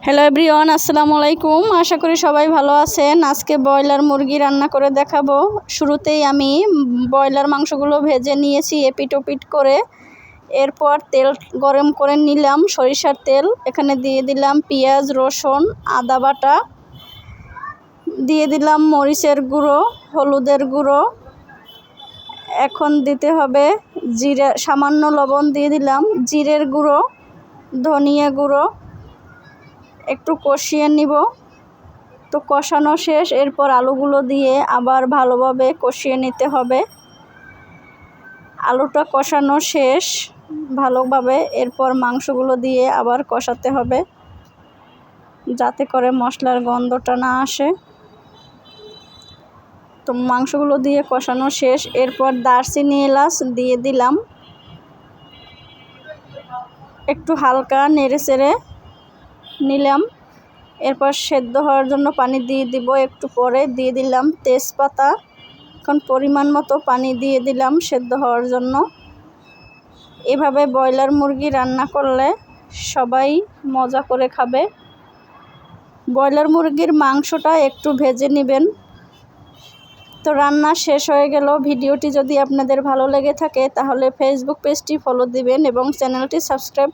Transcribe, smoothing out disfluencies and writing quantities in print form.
Hello everyone, আসসালামু আলাইকুম। আশা করি সবাই ভালো আছেন। আজকে ব্রয়লার মুরগি রান্না করে দেখাবো। শুরুতেই আমি ব্রয়লার মাংসগুলো ভেজে নিয়েছি এপিট ওপিট করে। এরপর তেল গরম করে নিলাম, সরিষার তেল। এখানে দিয়ে দিলাম পেঁয়াজ, রসুন, আদা বাটা, দিয়ে দিলাম মরিচের গুঁড়ো, হলুদের গুঁড়ো। এখন দিতে হবে জিরা, সামান্য লবণ দিয়ে দিলাম, জিরের গুঁড়ো, ধনিয়া গুঁড়ো। একটু কষিয়ে নিব। তো কষানো শেষ, এরপর আলুগুলো দিয়ে আবার ভালোভাবে কষিয়ে নিতে হবে। আলুটা কষানো শেষ ভালোভাবে, এরপর মাংসগুলো দিয়ে আবার কষাতে হবে যাতে করে মশলার গন্ধটা না আসে। তো মাংসগুলো দিয়ে কষানো শেষ, এরপর দারচিনি এলাচ দিয়ে দিলাম। একটু হালকা নেড়ে চেড়ে নিলাম। এরপর সেদ্ধ হওয়ার জন্য পানি দিয়ে দিব। একটু পরে দিয়ে দিলাম তেজপাতা। এখন পরিমাণ মতো পানি দিয়ে দিলাম সেদ্ধ হওয়ার জন্য। এভাবে ব্রয়লার মুরগি রান্না করলে সবাই মজা করে খাবে। ব্রয়লার মুরগির মাংসটা একটু ভেজে নেবেন। তো রান্না শেষ হয়ে গেল। ভিডিওটি যদি আপনাদের ভালো লেগে থাকে তাহলে ফেসবুক পেজটি ফলো দিবেন এবং চ্যানেলটি সাবস্ক্রাইব